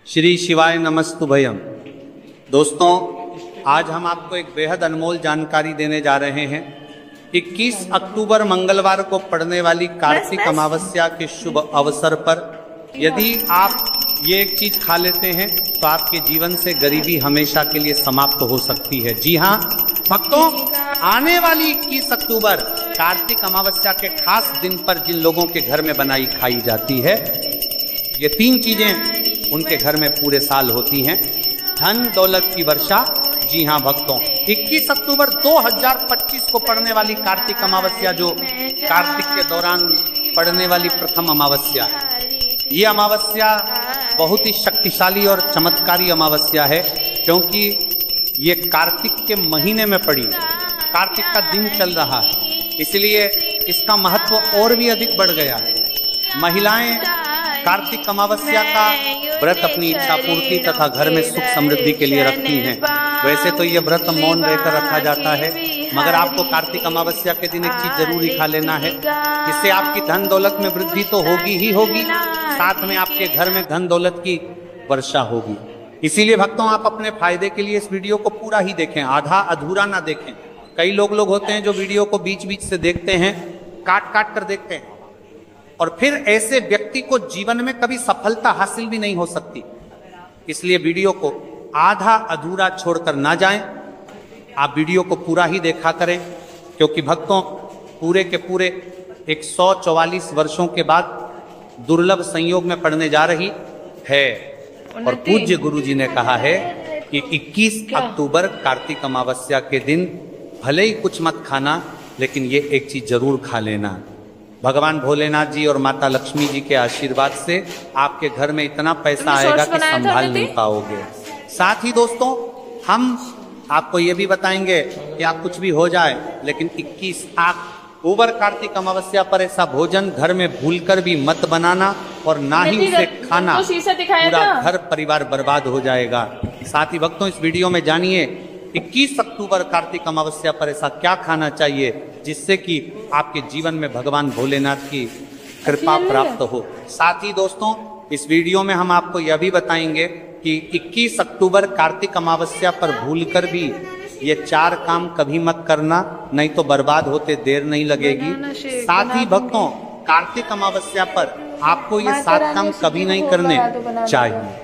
श्री शिवाय नमस्तुभयम। दोस्तों, आज हम आपको एक बेहद अनमोल जानकारी देने जा रहे हैं। 21 अक्टूबर मंगलवार को पड़ने वाली कार्तिक अमावस्या के शुभ अवसर पर यदि आप ये एक चीज खा लेते हैं तो आपके जीवन से गरीबी हमेशा के लिए समाप्त हो सकती है। जी हाँ भक्तों, आने वाली 21 अक्टूबर कार्तिक अमावस्या के खास दिन पर जिन लोगों के घर में बनाई खाई जाती है, ये 3 चीजें उनके घर में पूरे साल होती हैं। धन दौलत की वर्षा। जी हाँ भक्तों, 21 अक्टूबर 2025 को पड़ने वाली कार्तिक अमावस्या, जो कार्तिक के दौरान पड़ने वाली प्रथम अमावस्या है, ये अमावस्या बहुत ही शक्तिशाली और चमत्कारी अमावस्या है, क्योंकि ये कार्तिक के महीने में पड़ी, कार्तिक का दिन चल रहा है, इसलिए इसका महत्व और भी अधिक बढ़ गया है। महिलाएं कार्तिक अमावस्या का व्रत अपनी इच्छा पूर्ति तथा घर में सुख समृद्धि के लिए रखती हैं। वैसे तो ये व्रत मौन रहकर रखा जाता है, मगर आपको कार्तिक अमावस्या के दिन एक चीज जरूर ही खा लेना है। इससे आपकी धन दौलत में वृद्धि तो होगी ही होगी, साथ में आपके घर में धन दौलत की वर्षा होगी। इसीलिए भक्तों, आप अपने फायदे के लिए इस वीडियो को पूरा ही देखें, आधा अधूरा ना देखें। कई लोग होते हैं जो वीडियो को बीच बीच से देखते हैं, काट काट कर देखते हैं, और फिर ऐसे व्यक्ति को जीवन में कभी सफलता हासिल भी नहीं हो सकती। इसलिए वीडियो को आधा अधूरा छोड़कर ना जाएं, आप वीडियो को पूरा ही देखा करें, क्योंकि भक्तों पूरे के पूरे 144 वर्षों के बाद दुर्लभ संयोग में पड़ने जा रही है। और पूज्य गुरु जी ने कहा है कि 21 अक्टूबर कार्तिक अमावस्या के दिन भले ही कुछ मत खाना, लेकिन ये एक चीज जरूर खा लेना। भगवान भोलेनाथ जी और माता लक्ष्मी जी के आशीर्वाद से आपके घर में इतना पैसा आएगा कि संभाल नहीं पाओगे। साथ ही दोस्तों, हम आपको ये भी बताएंगे कि आप कुछ भी हो जाए, लेकिन 21 अक्टूबर कार्तिक अमावस्या पर ऐसा भोजन घर में भूलकर भी मत बनाना, और ना ही उसे खाना, पूरा घर परिवार बर्बाद हो जाएगा। साथ ही भक्तों, इस वीडियो में जानिए 21 अक्टूबर कार्तिक अमावस्या पर ऐसा क्या खाना चाहिए जिससे कि आपके जीवन में भगवान भोलेनाथ की कृपा प्राप्त हो। साथ ही दोस्तों, इस वीडियो में हम आपको यह भी बताएंगे कि 21 अक्टूबर कार्तिक अमावस्या पर भूलकर भी ये 4 काम कभी मत करना, नहीं तो बर्बाद होते देर नहीं लगेगी। साथ ही भक्तों, कार्तिक अमावस्या पर आपको ये 7 काम कभी नहीं करने चाहिए।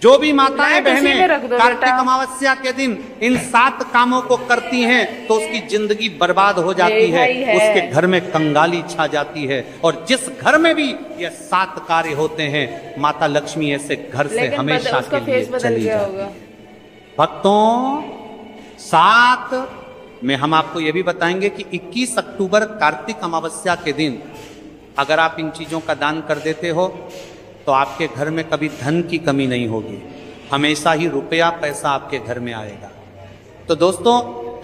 जो भी माताएं बहनें कार्तिक अमावस्या के दिन इन 7 कामों को करती हैं तो उसकी जिंदगी बर्बाद हो जाती है, उसके घर में कंगाली छा जाती है। और जिस घर में भी ये 7 कार्य होते हैं, माता लक्ष्मी ऐसे घर से हमेशा के लिए चली जाती है। भक्तों, 7 में हम आपको ये भी बताएंगे कि 21 अक्टूबर कार्तिक अमावस्या के दिन अगर आप इन चीजों का दान कर देते हो तो आपके घर में कभी धन की कमी नहीं होगी, हमेशा ही रुपया पैसा आपके घर में आएगा। तो दोस्तों,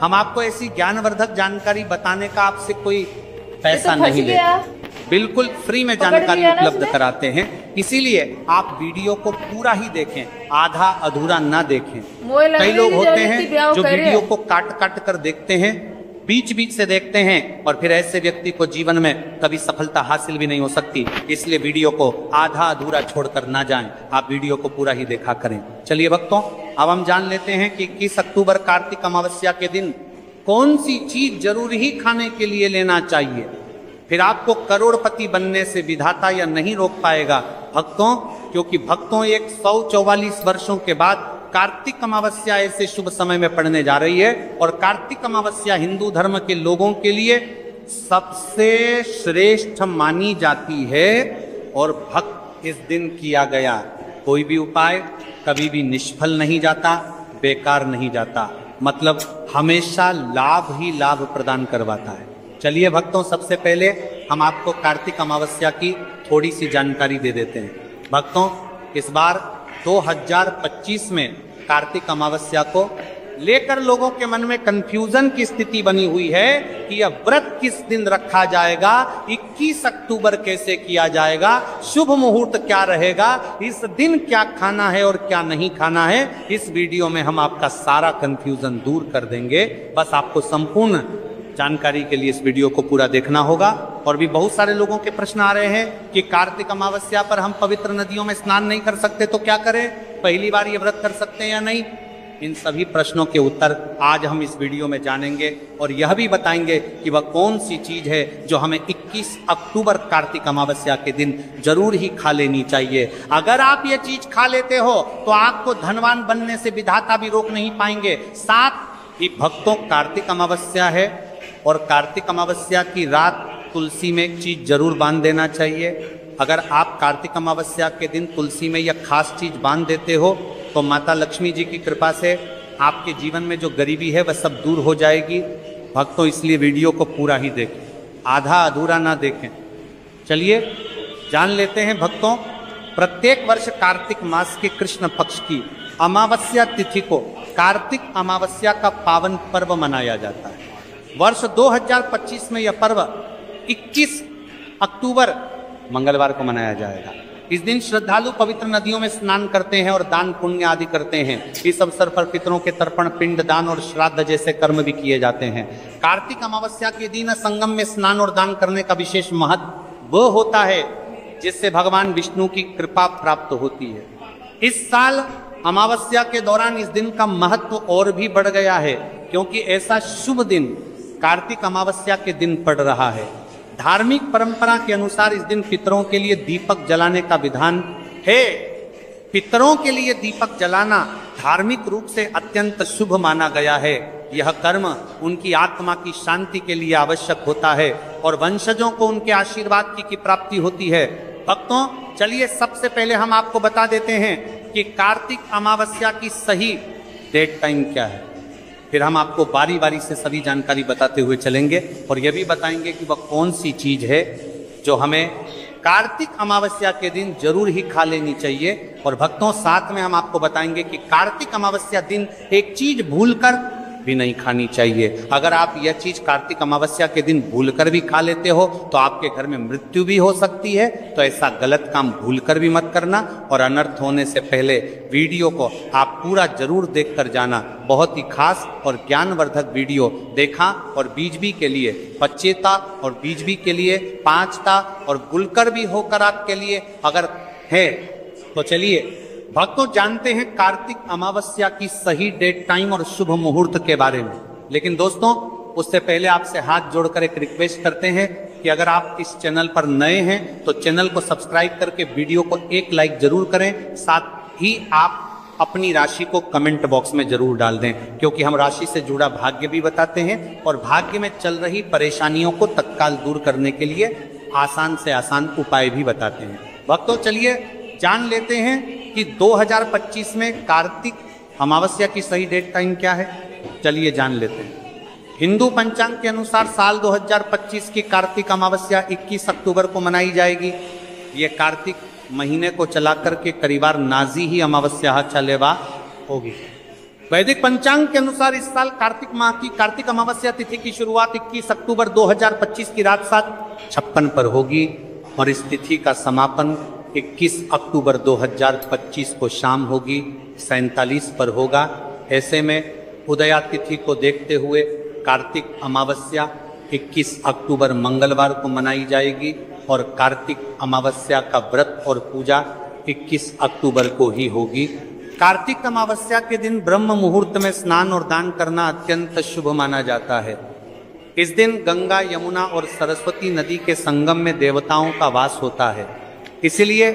हम आपको ऐसी ज्ञानवर्धक जानकारी बताने का आपसे कोई पैसा नहीं लेते, बिल्कुल फ्री में जानकारी उपलब्ध कराते हैं। इसीलिए आप वीडियो को पूरा ही देखें, आधा अधूरा ना देखें। कई लोग होते हैं जो वीडियो को काट काट कर देखते हैं, बीच बीच से देखते हैं, और फिर ऐसे व्यक्ति को जीवन में कभी सफलता हासिल भी नहीं हो सकती। इसलिए वीडियो को आधा अधूरा छोड़कर ना जाएं, आप वीडियो को पूरा ही देखा करें। चलिए भक्तों, अब हम जान लेते हैं कि 21 अक्टूबर कार्तिक अमावस्या के दिन कौन सी चीज जरूर ही खाने के लिए लेना चाहिए। फिर आपको करोड़पति बनने से विधाता या नहीं रोक पाएगा भक्तों, क्योंकि भक्तों 144 वर्षों के बाद कार्तिक अमावस्या ऐसे शुभ समय में पड़ने जा रही है। और कार्तिक अमावस्या हिंदू धर्म के लोगों के लिए सबसे श्रेष्ठ मानी जाती है, और भक्त इस दिन किया गया कोई भी उपाय कभी भी निष्फल नहीं जाता, बेकार नहीं जाता, मतलब हमेशा लाभ ही लाभ प्रदान करवाता है। चलिए भक्तों, सबसे पहले हम आपको कार्तिक अमावस्या की थोड़ी सी जानकारी दे देते हैं। भक्तों, इस बार 2025 में कार्तिक अमावस्या को लेकर लोगों के मन में कंफ्यूजन की स्थिति बनी हुई है कि यह व्रत किस दिन रखा जाएगा, 21 अक्टूबर कैसे किया जाएगा, शुभ मुहूर्त क्या रहेगा, इस दिन क्या खाना है और क्या नहीं खाना है। इस वीडियो में हम आपका सारा कंफ्यूजन दूर कर देंगे। बस आपको संपूर्ण जानकारी के लिए इस वीडियो को पूरा देखना होगा। और भी बहुत सारे लोगों के प्रश्न आ रहे हैं कि कार्तिक अमावस्या पर हम पवित्र नदियों में स्नान नहीं कर सकते तो क्या करें, पहली बार ये व्रत कर सकते हैं या नहीं। इन सभी प्रश्नों के उत्तर आज हम इस वीडियो में जानेंगे और यह भी बताएंगे कि वह कौन सी चीज है जो हमें 21 अक्टूबर कार्तिक अमावस्या के दिन जरूर ही खा लेनी चाहिए। अगर आप ये चीज खा लेते हो तो आपको धनवान बनने से विधाता भी रोक नहीं पाएंगे। साथ ही भक्तों, कार्तिक अमावस्या है और कार्तिक अमावस्या की रात तुलसी में एक चीज जरूर बांध देना चाहिए। अगर आप कार्तिक अमावस्या के दिन तुलसी में यह खास चीज बांध देते हो तो माता लक्ष्मी जी की कृपा से आपके जीवन में जो गरीबी है वह सब दूर हो जाएगी। भक्तों, इसलिए वीडियो को पूरा ही देखें, आधा अधूरा ना देखें। चलिए जान लेते हैं भक्तों, प्रत्येक वर्ष कार्तिक मास के कृष्ण पक्ष की अमावस्या तिथि को कार्तिक अमावस्या का पावन पर्व मनाया जाता है। वर्ष 2025 में यह पर्व 21 अक्टूबर मंगलवार को मनाया जाएगा। इस दिन श्रद्धालु पवित्र नदियों में स्नान करते हैं और दान पुण्य आदि करते हैं। इस अवसर पर पितरों के तर्पण, पिंड दान और श्राद्ध जैसे कर्म भी किए जाते हैं। कार्तिक अमावस्या के दिन संगम में स्नान और दान करने का विशेष महत्व वो होता है जिससे भगवान विष्णु की कृपा प्राप्त होती है। इस साल अमावस्या के दौरान इस दिन का महत्व और भी बढ़ गया है क्योंकि ऐसा शुभ दिन कार्तिक अमावस्या के दिन पड़ रहा है। धार्मिक परंपरा के अनुसार इस दिन पितरों के लिए दीपक जलाने का विधान है। पितरों के लिए दीपक जलाना धार्मिक रूप से अत्यंत शुभ माना गया है। यह कर्म उनकी आत्मा की शांति के लिए आवश्यक होता है और वंशजों को उनके आशीर्वाद की प्राप्ति होती है। भक्तों, चलिए सबसे पहले हम आपको बता देते हैं कि कार्तिक अमावस्या की सही डेट टाइम क्या है। फिर हम आपको बारी बारी से सभी जानकारी बताते हुए चलेंगे और यह भी बताएंगे कि वह कौन सी चीज है जो हमें कार्तिक अमावस्या के दिन जरूर ही खा लेनी चाहिए। और भक्तों, साथ में हम आपको बताएंगे कि कार्तिक अमावस्या दिन एक चीज भूलकर भी नहीं खानी चाहिए। अगर आप यह चीज कार्तिक अमावस्या के दिन भूलकर भी खा लेते हो तो आपके घर में मृत्यु भी हो सकती है। तो ऐसा गलत काम भूलकर भी मत करना और अनर्थ होने से पहले वीडियो को आप पूरा जरूर देखकर जाना। बहुत ही खास और ज्ञानवर्धक वीडियो देखा और बीजबी के लिए पचेता और बीजबी के लिए पांचता और भूलकर भी होकर आपके लिए अगर है तो चलिए भक्तों जानते हैं कार्तिक अमावस्या की सही डेट टाइम और शुभ मुहूर्त के बारे में। लेकिन दोस्तों, उससे पहले आपसे हाथ जोड़कर एक रिक्वेस्ट करते हैं कि अगर आप इस चैनल पर नए हैं तो चैनल को सब्सक्राइब करके वीडियो को एक लाइक जरूर करें। साथ ही आप अपनी राशि को कमेंट बॉक्स में जरूर डाल दें क्योंकि हम राशि से जुड़ा भाग्य भी बताते हैं और भाग्य में चल रही परेशानियों को तत्काल दूर करने के लिए आसान से आसान उपाय भी बताते हैं। भक्तों, चलिए जान लेते हैं कि 2025 में कार्तिक अमावस्या की सही डेट टाइम क्या है। चलिए जान लेते हैं। हिंदू पंचांग के अनुसार साल 2025 की कार्तिक अमावस्या 21 अक्टूबर को मनाई जाएगी। ये कार्तिक महीने को चलाकर के करीबार नाजी ही अमावस्या चलेवा होगी। वैदिक पंचांग के अनुसार इस साल कार्तिक माह की कार्तिक अमावस्या तिथि की शुरुआत 21 अक्टूबर 2025 की रात 7:56 पर होगी और इस तिथि का समापन 21 अक्टूबर 2025 को शाम होगी 47 पर होगा। ऐसे में उदया तिथि को देखते हुए कार्तिक अमावस्या 21 अक्टूबर मंगलवार को मनाई जाएगी और कार्तिक अमावस्या का व्रत और पूजा 21 अक्टूबर को ही होगी। कार्तिक अमावस्या के दिन ब्रह्म मुहूर्त में स्नान और दान करना अत्यंत शुभ माना जाता है। इस दिन गंगा, यमुना और सरस्वती नदी के संगम में देवताओं का वास होता है। इसलिए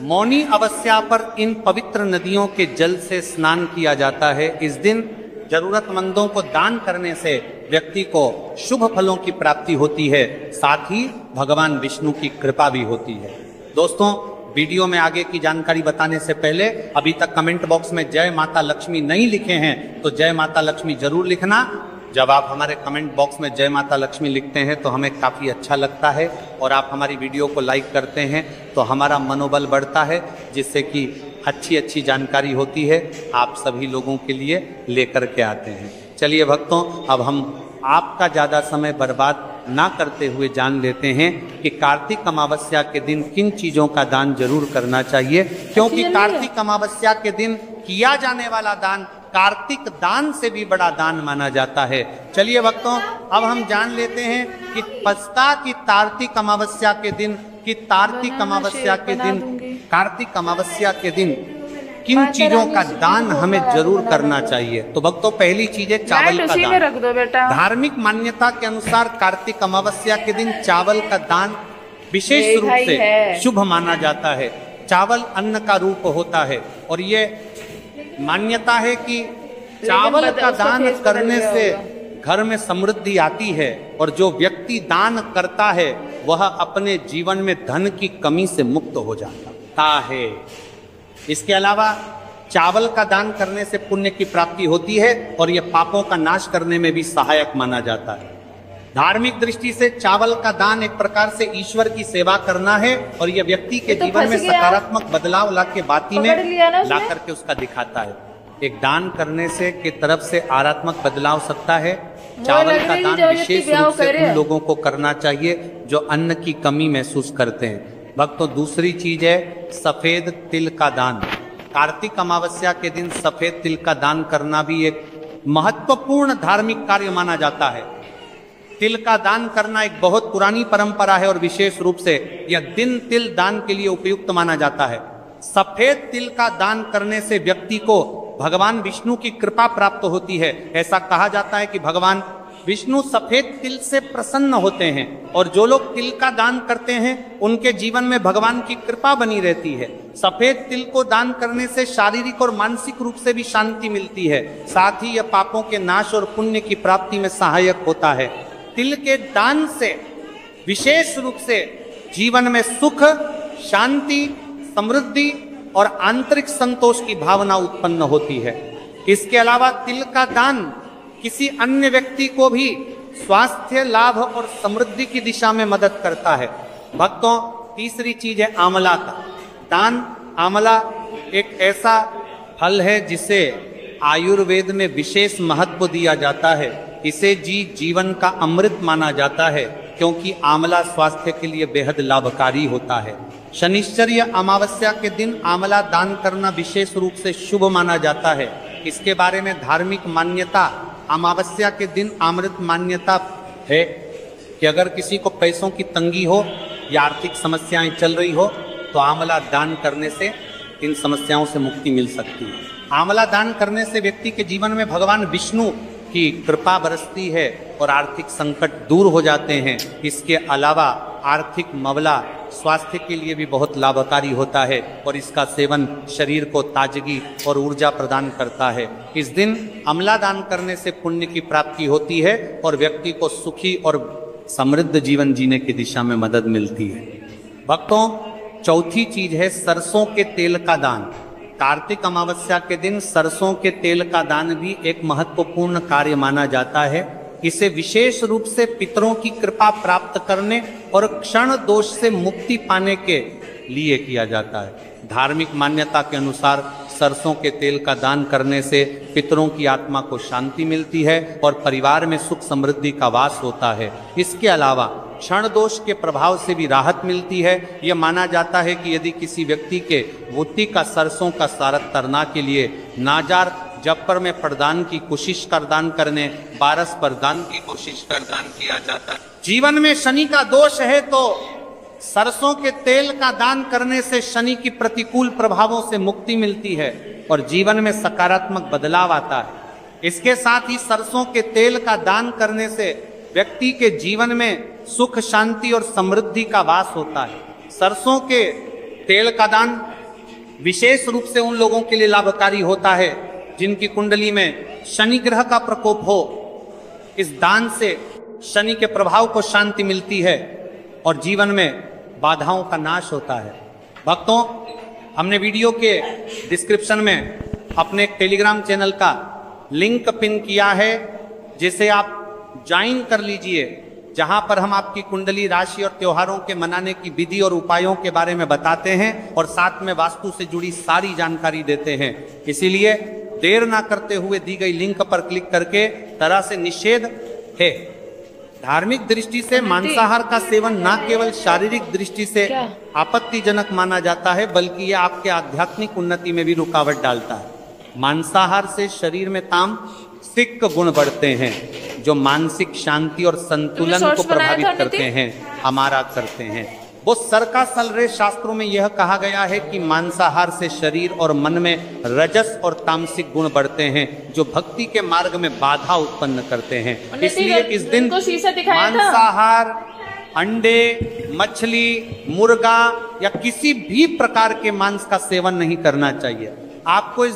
मौनी अमावस्या पर इन पवित्र नदियों के जल से स्नान किया जाता है। इस दिन जरूरतमंदों को दान करने से व्यक्ति को शुभ फलों की प्राप्ति होती है, साथ ही भगवान विष्णु की कृपा भी होती है। दोस्तों, वीडियो में आगे की जानकारी बताने से पहले अभी तक कमेंट बॉक्स में जय माता लक्ष्मी नहीं लिखे हैं तो जय माता लक्ष्मी जरूर लिखना। जब आप हमारे कमेंट बॉक्स में जय माता लक्ष्मी लिखते हैं तो हमें काफ़ी अच्छा लगता है और आप हमारी वीडियो को लाइक करते हैं तो हमारा मनोबल बढ़ता है, जिससे कि अच्छी अच्छी जानकारी होती है आप सभी लोगों के लिए लेकर के आते हैं। चलिए भक्तों, अब हम आपका ज़्यादा समय बर्बाद ना करते हुए जान लेते हैं कि कार्तिक अमावस्या के दिन किन चीज़ों का दान जरूर करना चाहिए, क्योंकि कार्तिक अमावस्या के दिन किया जाने वाला दान कार्तिक दान से भी बड़ा दान माना जाता है। चलिए भक्तों, अब हम जान लेते हैं कि पछता की कार्तिक अमावस्या के दिन कार्तिक अमावस्या के दिन किन चीजों का दान हमें जरूर करना चाहिए। तो भक्तों, पहली चीज है चावल का दान। रख दो बेटा। धार्मिक मान्यता के अनुसार कार्तिक अमावस्या के दिन चावल का दान विशेष रूप से शुभ माना जाता है। चावल अन्न का रूप होता है और ये मान्यता है कि चावल का दान करने से घर में समृद्धि आती है और जो व्यक्ति दान करता है वह अपने जीवन में धन की कमी से मुक्त हो जाता है। इसके अलावा चावल का दान करने से पुण्य की प्राप्ति होती है और यह पापों का नाश करने में भी सहायक माना जाता है। धार्मिक दृष्टि से चावल का दान एक प्रकार से ईश्वर की सेवा करना है और यह व्यक्ति के जीवन में सकारात्मक बदलाव ला के बाती में ला करके उसका दिखाता है। एक दान करने से की तरफ से आरात्मक बदलाव सकता है। चावल का दान विशेष रूप से उन लोगों को करना चाहिए जो अन्न की कमी महसूस करते हैं। भक्तों, दूसरी चीज है सफेद तिल का दान। कार्तिक अमावस्या के दिन सफेद तिल का दान करना भी एक महत्वपूर्ण धार्मिक कार्य माना जाता है। तिल का दान करना एक बहुत पुरानी परंपरा है और विशेष रूप से यह दिन तिल दान के लिए उपयुक्त माना जाता है। सफेद तिल का दान करने से व्यक्ति को भगवान विष्णु की कृपा प्राप्त होती है। ऐसा कहा जाता है कि भगवान विष्णु सफेद तिल से प्रसन्न होते हैं और जो लोग तिल का दान करते हैं उनके जीवन में भगवान की कृपा बनी रहती है। सफेद तिल को दान करने से शारीरिक और मानसिक रूप से भी शांति मिलती है। साथ ही यह पापों के नाश और पुण्य की प्राप्ति में सहायक होता है। तिल के दान से विशेष रूप से जीवन में सुख, शांति, समृद्धि और आंतरिक संतोष की भावना उत्पन्न होती है। इसके अलावा तिल का दान किसी अन्य व्यक्ति को भी स्वास्थ्य लाभ और समृद्धि की दिशा में मदद करता है। भक्तों, तीसरी चीज है आंवला का दान। आंवला एक ऐसा फल है जिसे आयुर्वेद में विशेष महत्व दिया जाता है। इसे जीवन का अमृत माना जाता है क्योंकि आंवला स्वास्थ्य के लिए बेहद लाभकारी होता है। शनिश्चर या अमावस्या के दिन आंवला दान करना विशेष रूप से शुभ माना जाता है। इसके बारे में धार्मिक मान्यता, अमावस्या के दिन अमृत मान्यता है कि अगर किसी को पैसों की तंगी हो या आर्थिक समस्याएं चल रही हो तो आंवला दान करने से इन समस्याओं से मुक्ति मिल सकती है। आंवला दान करने से व्यक्ति के जीवन में भगवान विष्णु की कृपा बरसती है और आर्थिक संकट दूर हो जाते हैं। इसके अलावा आर्थिक मवला स्वास्थ्य के लिए भी बहुत लाभकारी होता है और इसका सेवन शरीर को ताजगी और ऊर्जा प्रदान करता है। इस दिन आंवला दान करने से पुण्य की प्राप्ति होती है और व्यक्ति को सुखी और समृद्ध जीवन जीने की दिशा में मदद मिलती है। भक्तों, चौथी चीज है सरसों के तेल का दान। कार्तिक अमावस्या के दिन सरसों के तेल का दान भी एक महत्वपूर्ण कार्य माना जाता है। इसे विशेष रूप से पितरों की कृपा प्राप्त करने और क्षण दोष से मुक्ति पाने के लिए किया जाता है। धार्मिक मान्यता के अनुसार सरसों के तेल का दान करने से पितरों की आत्मा को शांति मिलती है और परिवार में सुख समृद्धि का वास होता है। इसके अलावा क्षण दोष के प्रभाव से भी राहत मिलती है। यह माना जाता है कि यदि किसी व्यक्ति के वोटी का सरसों का सारत तरना के लिए नाजार जपर में प्रदान की कोशिश कर दान करने बारस पर दान की कोशिश कर दान किया जाता है। जीवन में शनि का दोष है तो सरसों के तेल का दान करने से शनि की प्रतिकूल प्रभावों से मुक्ति मिलती है और जीवन में सकारात्मक बदलाव आता है। इसके साथ ही सरसों के तेल का दान करने से व्यक्ति के जीवन में सुख, शांति और समृद्धि का वास होता है। सरसों के तेल का दान विशेष रूप से उन लोगों के लिए लाभकारी होता है जिनकी कुंडली में शनि ग्रह का प्रकोप हो। इस दान से शनि के प्रभाव को शांति मिलती है और जीवन में बाधाओं का नाश होता है। भक्तों, हमने वीडियो के डिस्क्रिप्शन में अपने टेलीग्राम चैनल का लिंक पिन किया है, जिसे आप ज्वाइन कर लीजिए, जहां पर हम आपकी कुंडली, राशि और त्योहारों के मनाने की विधि और उपायों के बारे में बताते हैं और साथ में वास्तु से जुड़ी सारी जानकारी देते हैं। इसीलिए देर ना करते हुए दी गई लिंक पर क्लिक करके तरह से निषेध है। धार्मिक दृष्टि से मांसाहार का सेवन न केवल शारीरिक दृष्टि से आपत्तिजनक माना जाता है बल्कि यह आपके आध्यात्मिक उन्नति में भी रुकावट डालता है। मांसाहार से शरीर में तामसिक गुण बढ़ते हैं जो मानसिक शांति और संतुलन को प्रभावित करते हैं, हमारा करते हैं। वो सर्कासल रे शास्त्रों में यह कहा गया है कि मांसाहार से शरीर और मन में रजस और तामसिक गुण बढ़ते हैं जो भक्ति के मार्ग में बाधा उत्पन्न करते हैं। इसलिए इस दिन मांसाहार, अंडे, मछली, मुर्गा या किसी भी प्रकार के मांस का सेवन नहीं करना चाहिए। आपको इस